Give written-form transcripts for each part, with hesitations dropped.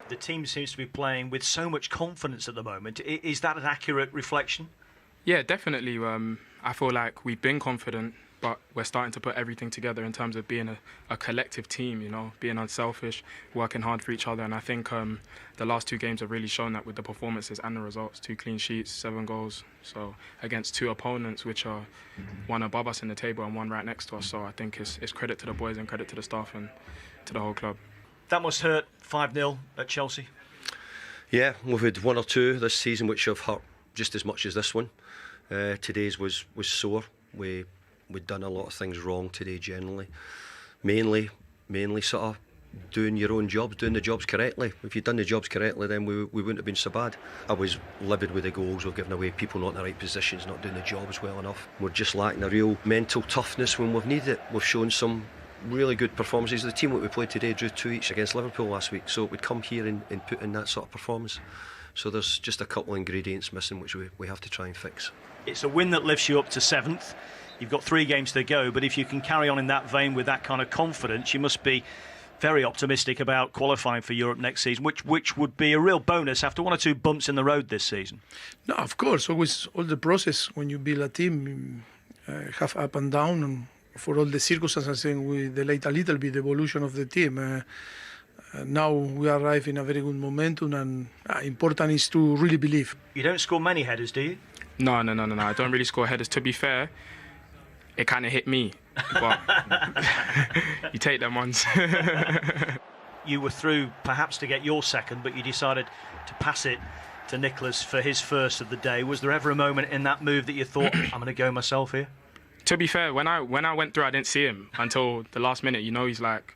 The team seems to be playing with so much confidence at the moment. Is that an accurate reflection? Yeah, definitely. I feel like we've been confident, but we're starting to put everything together in terms of being a collective team, you know, being unselfish, working hard for each other. And I think the last 2 games have really shown that with the performances and the results. 2 clean sheets, 7 goals. So against 2 opponents, which are one above us in the table and one right next to us. So I think it's credit to the boys and credit to the staff and to the whole club. That must hurt, 5-0 at Chelsea. Yeah, we've had 1 or 2 this season which have hurt just as much as this one. Today's was sore. We'd done a lot of things wrong today generally. Mainly sort of doing your own jobs, doing the jobs correctly. If you'd done the jobs correctly, then we wouldn't have been so bad. I was livid with the goals. We've given away people not in the right positions, not doing the jobs well enough. We're just lacking a real mental toughness when we've needed it. We've shown some really good performances. The team that we played today drew 2 each against Liverpool last week, so we'd come here and put in that sort of performance. So there's just a couple of ingredients missing which we have to try and fix. It's a win that lifts you up to 7th. You've got 3 games to go, but if you can carry on in that vein with that kind of confidence, you must be very optimistic about qualifying for Europe next season, which would be a real bonus after 1 or 2 bumps in the road this season. No, of course, always all the process when you build a team have up and down, and for all the circumstances, I think we delayed a little bit the evolution of the team. Now we arrive in a very good momentum, and important is to really believe. You don't score many headers, do you? No. I don't really score headers. To be fair, it kind of hit me, but you take them ones. You were through perhaps to get your second, but you decided to pass it to Nicholas for his first of the day. Was there ever a moment in that move that you thought, I'm going to go myself here? To be fair, when I went through, I didn't see him until the last minute. You know, he's like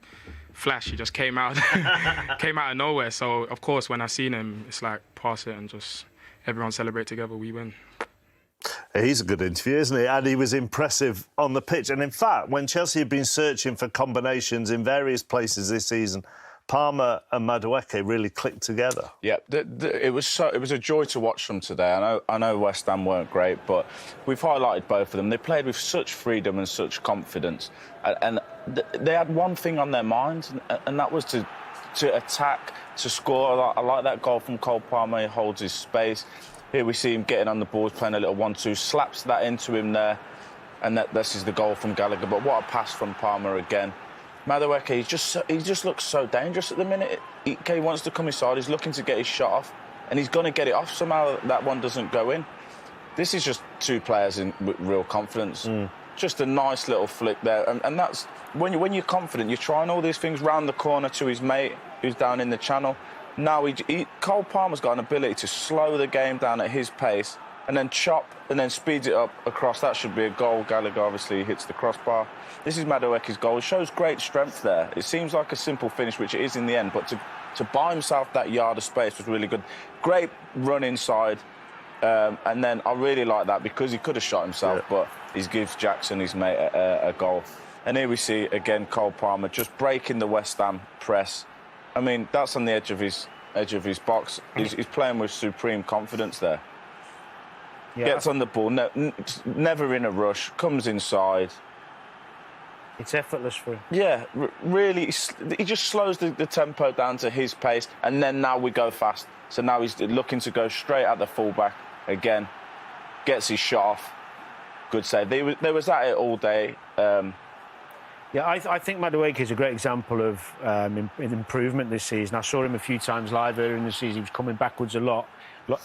flash. He just came out of nowhere. So of course, when I seen him, it's like pass it and just everyone celebrate together. We win. He's a good interview, isn't he? And he was impressive on the pitch. And in fact, when Chelsea had been searching for combinations in various places this season, Palmer and Madueke really clicked together. Yeah, it was a joy to watch them today. I know West Ham weren't great, but we've highlighted both of them. They played with such freedom and such confidence, and they had one thing on their minds, and that was to attack, to score. I like that goal from Cole Palmer. He holds his space. Here we see him getting on the board, playing a little 1-2, slaps that into him there, and this is the goal from Gallagher. But what a pass from Palmer again. Madueke, he just looks so dangerous at the minute. He wants to come inside, he's looking to get his shot off, and he's going to get it off. Somehow that one doesn't go in. This is just 2 players with real confidence. Just a nice little flick there, and that's when you're confident, you're trying all these things round the corner to his mate who's down in the channel. Now Cole Palmer's got an ability to slow the game down at his pace and then chop and then speeds it up across. That should be a goal. Gallagher obviously hits the crossbar. This is Madueke's goal. It shows great strength there. It seems like a simple finish, which it is in the end, but to buy himself that yard of space was really good. Great run inside, and then I really like that because he could have shot himself, but he gives Jackson, his mate, a goal. And here we see, again, Cole Palmer just breaking the West Ham press. I mean, that's on the edge of his box. He's playing with supreme confidence there. Yeah. Gets on the ball, never in a rush, comes inside. It's effortless for him. Yeah, really, he just slows the tempo down to his pace, and then now we go fast. So now he's looking to go straight at the fullback again. Gets his shot off. Good save. They was at it all day. Yeah, I think Madueke is a great example of improvement this season. I saw him a few times live earlier in the season. He was coming backwards a lot,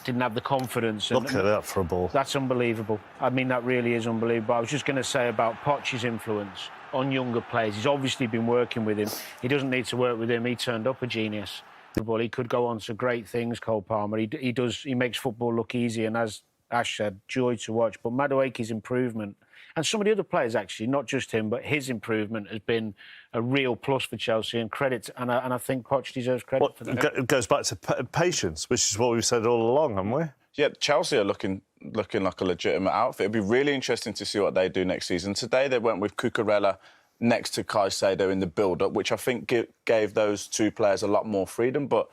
didn't have the confidence. Look at that for a ball. That's unbelievable. I mean, that really is unbelievable. I was just going to say about Poch's influence on younger players. He's obviously been working with him. He doesn't need to work with him. He turned up a genius. He could go on to great things, Cole Palmer. He makes football look easy, and as Ash said, joy to watch. But Madueke's improvement, and some of the other players actually, not just him, but his improvement has been a real plus for Chelsea, and credit. And I think Poch deserves credit for that. It goes back to patience, which is what we've said all along, haven't we? Yeah, Chelsea are looking like a legitimate outfit. It'd be really interesting to see what they do next season. Today they went with Cucurella next to Caicedo in the build-up, which I think gave those 2 players a lot more freedom. But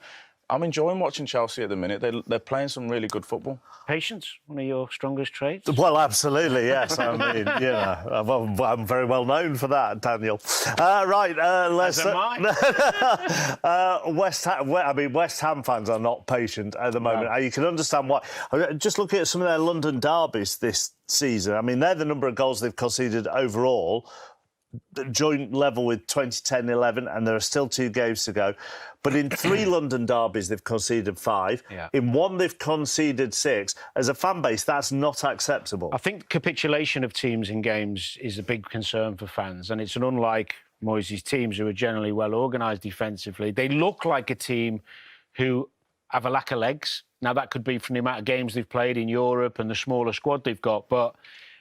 I'm enjoying watching Chelsea at the minute. They're playing some really good football. Patience, one of your strongest traits? Well, absolutely, yes. I mean, you know, I'm very well known for that, Daniel. Right, let's... West Ham fans are not patient at the moment. No. You can understand why. Just looking at some of their London derbies this season, I mean, they're the number of goals they've conceded overall, joint level with 2010-11, and there are still 2 games to go. But in 3 London derbies, they've conceded 5. Yeah. In 1, they've conceded 6. As a fan base, that's not acceptable. I think capitulation of teams in games is a big concern for fans, and it's unlike Moyes' teams, who are generally well organised defensively. They look like a team who have a lack of legs. Now, that could be from the amount of games they've played in Europe and the smaller squad they've got, but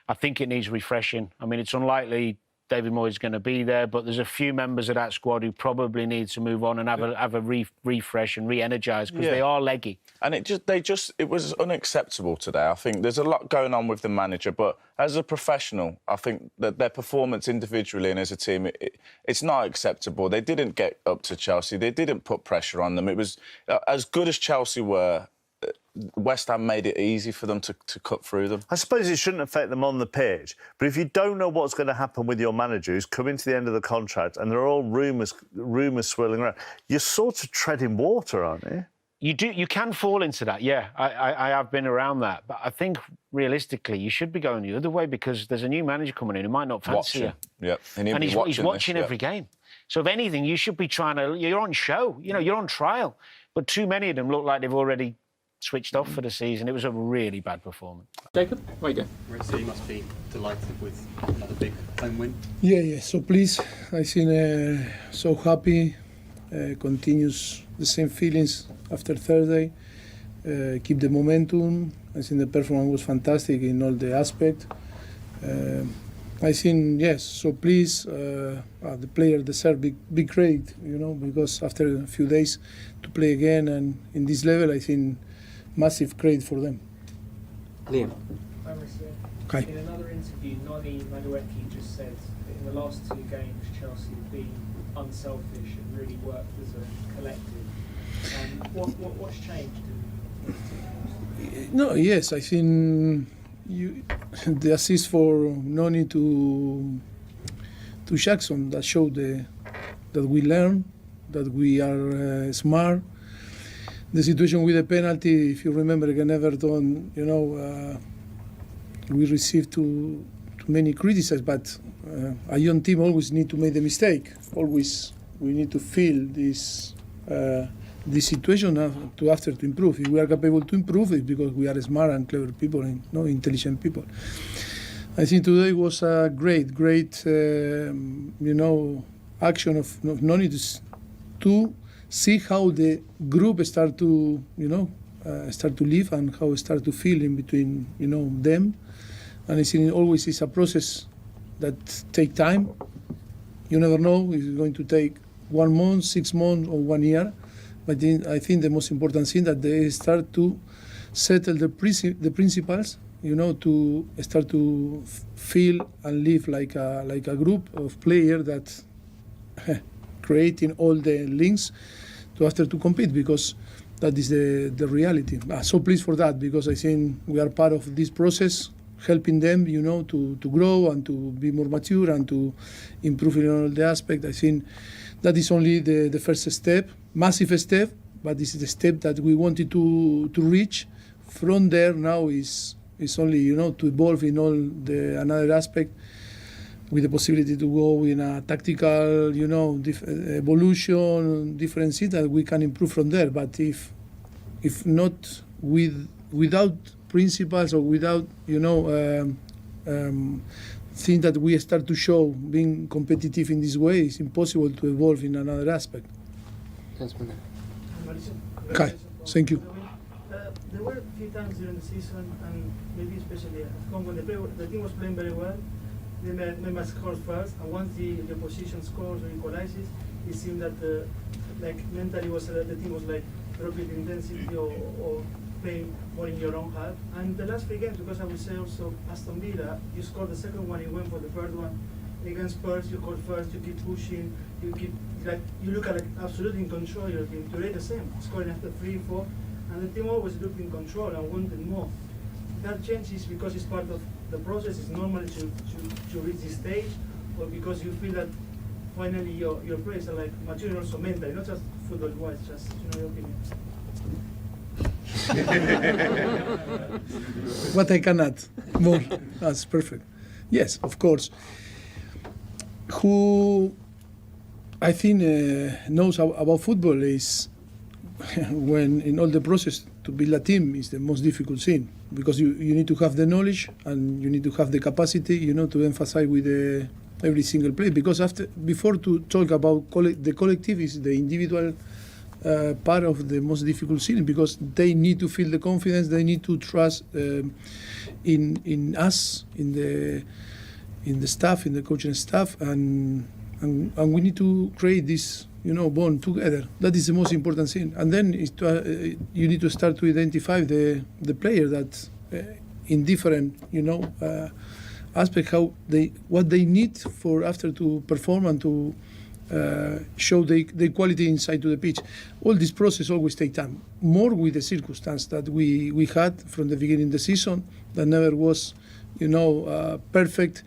I think it needs refreshing. I mean, it's unlikely David Moyes is going to be there, but there's a few members of that squad who probably need to move on and have a refresh and re-energise, because they are leggy. And it was unacceptable today. I think there's a lot going on with the manager, but as a professional, I think that their performance individually and as a team, it's not acceptable. They didn't get up to Chelsea. They didn't put pressure on them. It was as good as Chelsea were. West Ham made it easy for them to cut through them. I suppose it shouldn't affect them on the pitch, but if you don't know what's going to happen with your manager who's coming to the end of the contract and there are all rumours swirling around, you're sort of treading water, aren't you? You can fall into that, yeah. I have been around that. But I think, realistically, you should be going the other way, because there's a new manager coming in who might not fancy you. Yeah. And he's watching every game. So if anything, you should be trying to... You're on show, you know, you're on trial. But too many of them look like they've already switched off for the season. It was a really bad performance. Jacob, where you go? So you must be delighted with another big home win. Yeah. So pleased. I think so happy. Continues the same feelings after Thursday. Keep the momentum. I think the performance was fantastic in all the aspects. I think, yes, so please, the player deserve big credit, you know, because after a few days to play again and in this level, I think massive credit for them. Liam. Okay. In another interview, Noni Madueke just said that in the last 2 games, Chelsea have been unselfish and really worked as a collective. What's changed? No, yes, I think the assist for Noni to Jackson that showed that we learn, that we are smart. The situation with the penalty, if you remember against Everton, you know, we received too many criticisms, but a young team always need to make the mistake. Always we need to feel this situation after to improve. If we are capable to improve, it's because we are smart and clever people and intelligent people. I think today was a great, action of Noni to see how the group start to live and how start to feel in between, them. And I think it always is a process that take time. You never know if it's going to take 1 month, 6 months, or 1 year. But I think the most important thing that they start to settle the principles, to start to feel and live like a group of players that creating all the links to after to compete, because that is the reality. I'm so pleased for that, because I think we are part of this process, helping them, to grow and to be more mature and to improve in all the aspects. I think that is only the first step, massive step, but this is the step that we wanted to reach. From there now is only, to evolve in all the another aspect, with the possibility to go in a tactical, evolution, different things that we can improve from there. But if not without principles or without, things that we start to show being competitive in this way, it's impossible to evolve in another aspect. Okay, thank you. There were a few times during the season, and maybe especially at home, when the team was playing very well, they must score first, and once the opposition scores or equalizes, it seemed that mentally the team was like dropping intensity or playing more in your own half. And the last 3 games, because I would say also Aston Villa, you scored the second one, you went for the third one. Against Spurs, you scored first, you keep pushing, you keep like you look at like absolutely in control of your team. Today the same, scoring after 3, 4, and the team always looked in control and wanted more. That change is because it's part of the process. It's normal to reach this stage, or because you feel that finally your players are like mature also mentally, not just football-wise, just your opinion. What I can add more? That's perfect. Yes, of course. Who I think knows about football is when in all the process to build a team is the most difficult thing, because you need to have the knowledge and you need to have the capacity, to emphasize with every single play. Because before to talk about the collective is the individual part of the most difficult thing, because they need to feel the confidence, they need to trust in us, in the staff, in the coaching staff, and we need to create this bond together. That is the most important thing. And then you need to start to identify the player that in different aspect what they need for after to perform and to show the quality inside to the pitch. All this process always takes time. More with the circumstance that we had from the beginning of the season, that never was perfect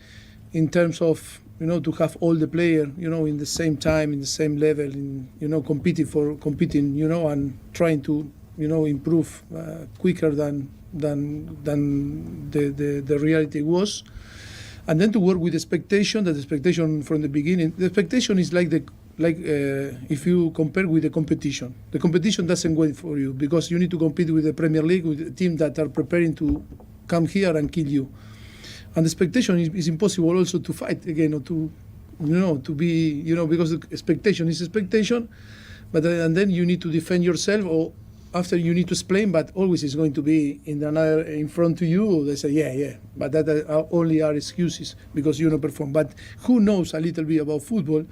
in terms of to have all the players in the same time, in the same level, in competing and trying to improve quicker than the reality was. And then to work with expectation. That expectation from the beginning. The expectation is like if you compare with the competition. The competition doesn't wait for you, because you need to compete with the Premier League, with the team that are preparing to come here and kill you. And the expectation is impossible also to fight again, or to be because the expectation is expectation, but and then you need to defend yourself, or after you need to explain, but always is going to be in front to you. They say, yeah, but that only are excuses because you don't perform. But who knows a little bit about football?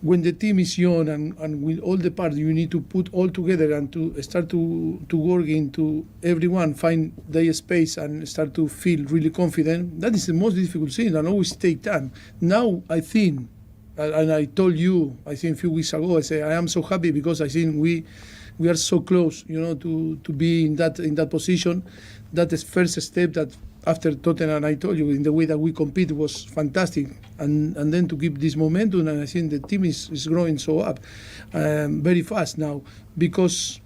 When the team is young and with all the parts, you need to put all together and to start to work into everyone, find their space and start to feel really confident. That is the most difficult thing and always take time. Now I think, and I told you, I think a few weeks ago, I say I am so happy because I think we are so close, to be in that position. That is first step that after Tottenham, I told you, in the way that we compete was fantastic. And then to keep this momentum, and I think the team is growing so up very fast now, because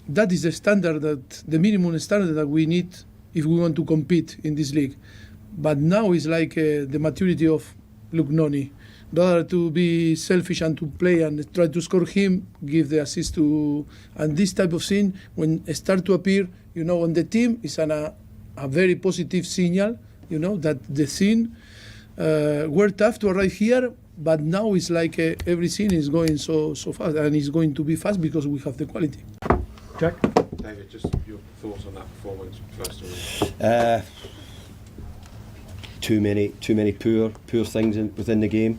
that is the standard, the minimum standard that we need if we want to compete in this league. But now it's like the maturity of Noni. Rather to be selfish and to play and try to score him, give the assist to, and this type of thing, when it start to appear, on the team, is a very positive signal, that the thing were tough to arrive here, but now it's like everything is going so fast, and it's going to be fast because we have the quality. Jack? David, just your thoughts on that performance, first of all. Too many poor things within the game.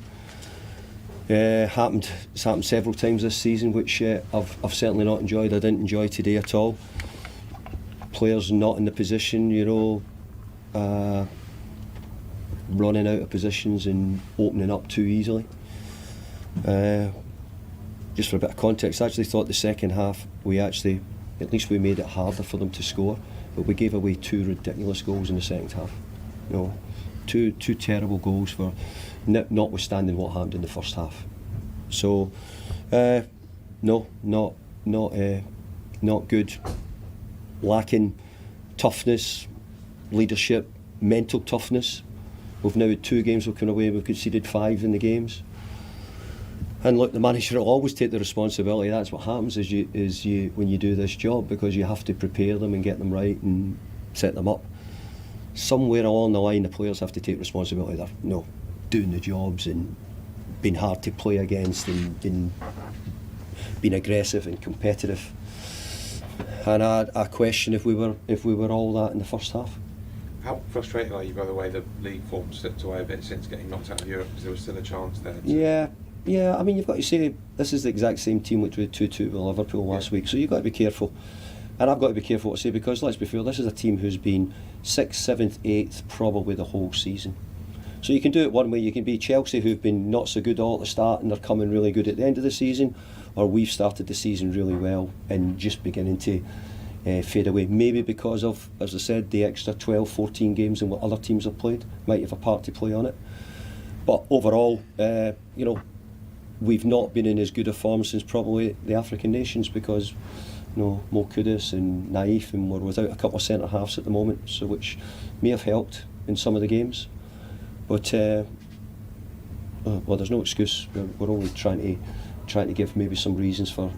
It's happened several times this season, which I've certainly not enjoyed. I didn't enjoy today at all. Players not in the position, running out of positions and opening up too easily. Just for a bit of context, I actually thought the second half at least we made it harder for them to score, but we gave away 2 ridiculous goals in the second half. Two terrible goals for notwithstanding what happened in the first half. So, not good. Lacking toughness, leadership, mental toughness. We've now had 2 games we've come away, we've conceded 5 in the games. And look, the manager will always take the responsibility. That's what happens when you do this job, because you have to prepare them and get them right and set them up. Somewhere along the line, the players have to take responsibility. They're doing the jobs and being hard to play against and being aggressive and competitive. And I question if we were all that in the first half. How frustrated are you by the way the league form slipped away a bit since getting knocked out of Europe, because there was still a chance there? Yeah. I mean, you've got to say this is the exact same team which we had 2-2 with Liverpool last week, so you've got to be careful. And I've got to be careful what I say, because let's be fair, this is a team who's been 6th, 7th, 8th probably the whole season. So you can do it one way. You can be Chelsea, who've been not so good all at the start and they're coming really good at the end of the season, or we've started the season really well and just beginning to fade away. Maybe because of, as I said, the extra 12, 14 games and what other teams have played might have a part to play on it. But overall, you know, we've not been in as good a form since probably the African nations, because you know, Mo Kudus and Naif, and we're without a couple of centre halves at the moment, so which may have helped in some of the games. But well, there's no excuse. We're only trying to give maybe some reasons for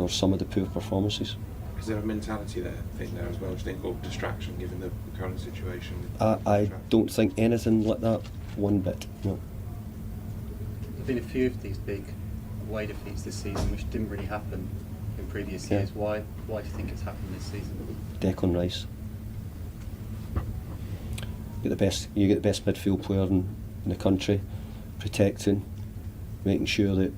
some of the poor performances. Is there a mentality thing there as well? Do you think, or distraction given the current situation? I don't think anything like that one bit. No. There've been a few of these big away defeats this season, which didn't really happen in previous years. Why do you think it's happened this season? Declan Rice. You get the best midfield player in the country, protecting, making sure that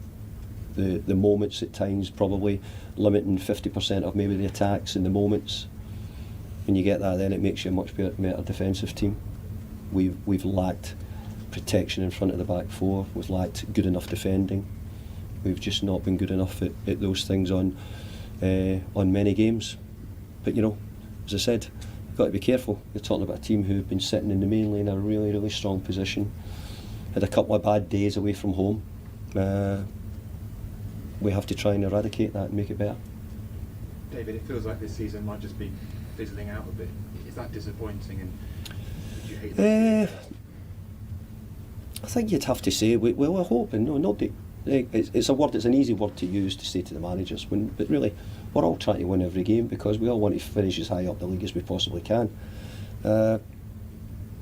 the moments at times, probably limiting 50% of maybe the attacks in the moments. When you get that, then it makes you a much better defensive team. We've lacked protection in front of the back four. We've lacked good enough defending. We've just not been good enough at those things on many games. But you know, as I said, you've got to be careful. You're talking about a team who've been sitting in the main lane in a really, really strong position. Had a couple of bad days away from home. We have to try and eradicate that and make it better. David, it feels like this season might just be fizzling out a bit. Is that disappointing, and would you hate that? I think you'd have to say, we're hoping, no, nobody. It's a word, it's an easy word to use to say to the managers, but really, we're all trying to win every game because we all want to finish as high up the league as we possibly can. But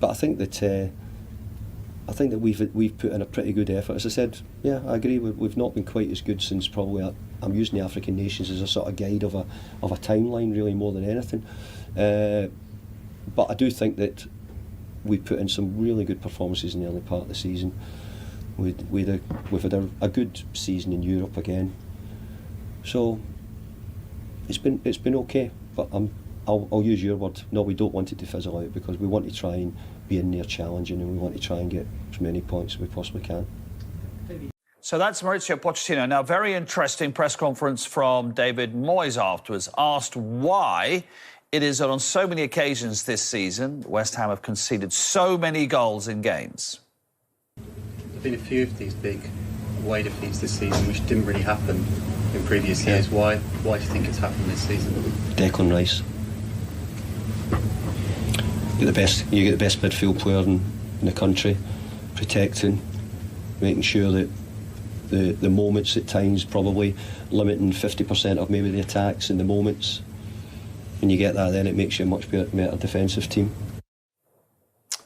I think that we've put in a pretty good effort. As I said, yeah, I agree. We've not been quite as good since probably. I'm using the African nations as a sort of guide of a timeline, really, more than anything. But I do think that we put in some really good performances in the early part of the season. We've had a good season in Europe again. So it's been okay. But I'll use your word. No, we don't want it to fizzle out because we want to try and be in there challenging, and we want to try and get as many points as we possibly can. So that's Mauricio Pochettino. Now, very interesting press conference from David Moyes afterwards, asked why it is that on so many occasions this season, West Ham have conceded so many goals in games. There've been a few of these big away defeats this season, which didn't really happen in previous years. Why do you think it's happened this season? Declan Rice. You get the best midfield player in the country, protecting, making sure that the moments at times, probably limiting 50% of maybe the attacks in the moments. When you get that, then it makes you a much better defensive team.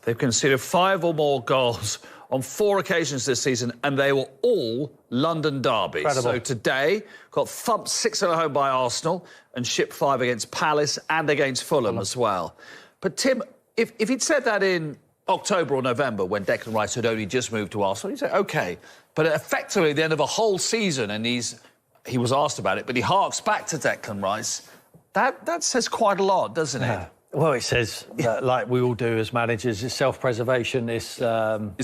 They've conceded 5 or more goals on 4 occasions this season, and they were all London derbies. Incredible. So today, got thumped 6 at home by Arsenal and shipped 5 against Palace and against Fulham as well. But Tim, if he'd said that in October or November, when Declan Rice had only just moved to Arsenal, he'd say, OK. But effectively, at the end of a whole season, and he was asked about it, but he harks back to Declan Rice. That says quite a lot, doesn't it? Well, it says, that, like we all do as managers, it's self-preservation. It's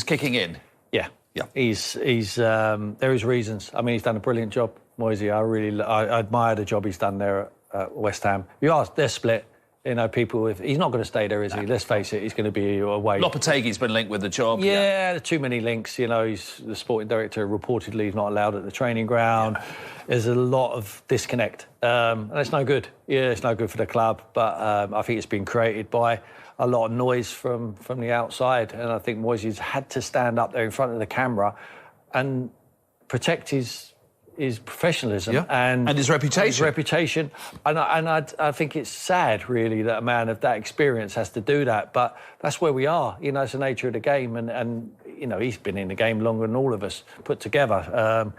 kicking in. Yeah. He's there is reasons. I mean, he's done a brilliant job, Moisey. I admire the job he's done there at West Ham. You ask, they're split. You know, he's not going to stay there, is he? Let's face it, he's going to be away. Lopetegui's been linked with the job. Yeah, too many links. You know, he's the sporting director. Reportedly, he's not allowed at the training ground. Yeah. There's a lot of disconnect, and it's no good. Yeah, it's no good for the club. But I think it's been created by a lot of noise from the outside, and I think Moisey's had to stand up there in front of the camera and protect his professionalism and his reputation. And I think it's sad, really, that a man of that experience has to do that. But that's where we are. You know, it's the nature of the game. And you know, he's been in the game longer than all of us put together.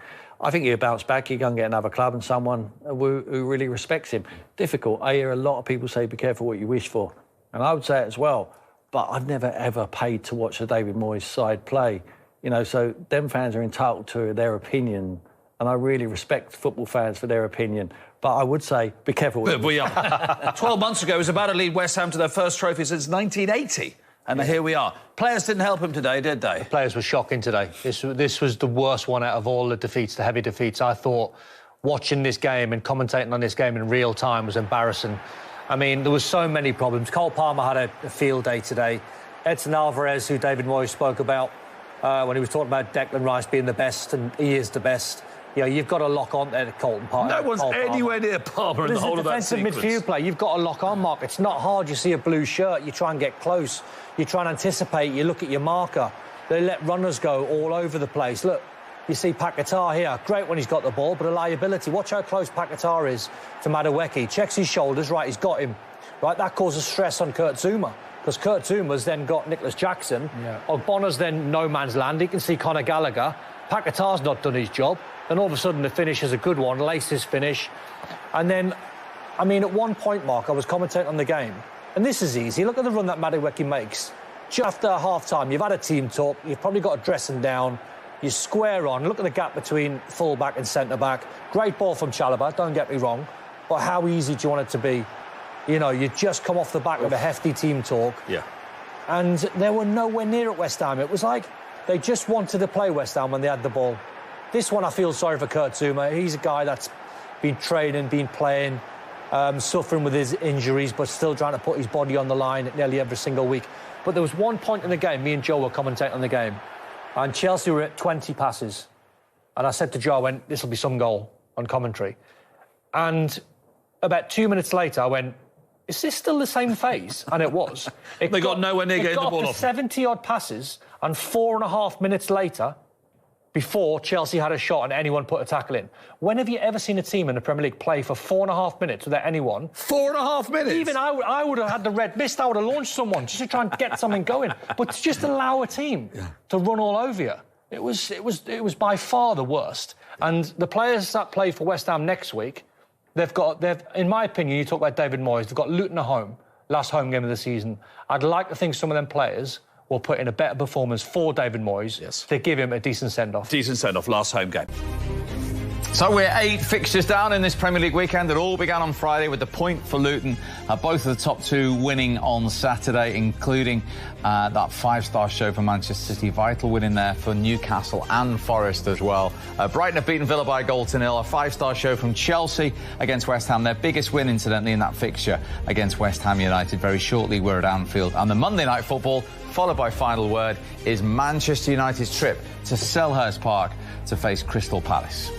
I think he'll bounce back. He'll go and get another club and someone who really respects him. Difficult. I hear a lot of people say, be careful what you wish for. And I would say it as well. But I've never, ever paid to watch a David Moyes side play. You know, so them fans are entitled to their opinion. And I really respect football fans for their opinion. But I would say, be careful. We are. 12 months ago, it was about to lead West Ham to their first trophy since 1980. And here we are. Players didn't help him today, did they? The players were shocking today. This was the worst one out of all the defeats, the heavy defeats. I thought watching this game and commentating on this game in real time was embarrassing. I mean, there was so many problems. Cole Palmer had a field day today. Edson Alvarez, who David Moyes spoke about when he was talking about Declan Rice being the best, and he is the best. You know, you've got to lock on there to Colton Palmer. No one's anywhere near Palmer in the whole of that sequence. Defensive midfield play, you've got to lock on, Mark. It's not hard. You see a blue shirt, you try and get close. You try and anticipate, you look at your marker. They let runners go all over the place. Look, you see Paquetá here. Great when he's got the ball, but a liability. Watch how close Paquetá is to Madueke. Checks his shoulders, right, he's got him. Right, that causes stress on Kurt Zouma, because Kurt Zouma's then got Nicholas Jackson. Yeah. Ogbonna's then no man's land. You can see Conor Gallagher. Paquetá's not done his job. Then all of a sudden the finish is a good one, laces finish. And then, I mean, at one point, Mark, I was commentating on the game, and this is easy. Look at the run that Madueke makes. Just after half-time, you've had a team talk, you've probably got to dress him down, you square on. Look at the gap between full-back and centre-back. Great ball from Chalobah, don't get me wrong, but how easy do you want it to be? You know, you just come off the back of a hefty team talk. Yeah. And they were nowhere near at West Ham. It was like they just wanted to play West Ham when they had the ball. This one, I feel sorry for Kurt Zouma. He's a guy that's been training, been playing, suffering with his injuries, but still trying to put his body on the line nearly every single week. But there was one point in the game, me and Joe were commentating on the game, and Chelsea were at 20 passes. And I said to Joe, I went, this will be some goal on commentary. And about 2 minutes later, I went, is this still the same phase? And it was. They got nowhere near getting the ball off. 70-odd passes, and 4.5 minutes later, before Chelsea had a shot and anyone put a tackle in. When have you ever seen a team in the Premier League play for 4.5 minutes without anyone? 4.5 minutes? Even I would have had the red mist. I would have launched someone just to try and get something going. But to just allow a team to run all over you, it was by far the worst. And the players that play for West Ham next week, they've in my opinion, you talk about David Moyes, they've got Luton at home, last home game of the season. I'd like to think some of them players will put in a better performance for David Moyes to give him a decent send-off. Decent send-off, last home game. So we're 8 fixtures down in this Premier League weekend. It all began on Friday with the point for Luton. Both of the top two winning on Saturday, including that 5-star show for Manchester City. Vital win in there for Newcastle and Forest as well. Brighton have beaten Villa by a goal to nil. A 5-star show from Chelsea against West Ham. Their biggest win, incidentally, in that fixture against West Ham United. Very shortly, we're at Anfield. And the Monday night football, followed by final word, is Manchester United's trip to Selhurst Park to face Crystal Palace.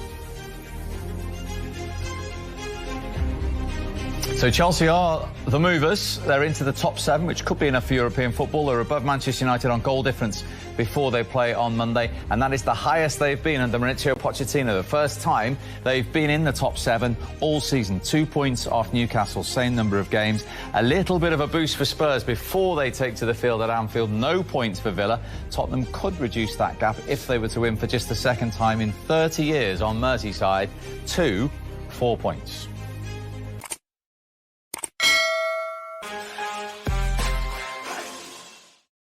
So Chelsea are the movers. They're into the top 7, which could be enough for European football. They're above Manchester United on goal difference before they play on Monday, and that is the highest they've been under Mauricio Pochettino. The first time they've been in the top 7 all season. 2 points off Newcastle, same number of games. A little bit of a boost for Spurs before they take to the field at Anfield. No points for Villa. Tottenham could reduce that gap if they were to win for just the second time in 30 years on Merseyside to 4 points.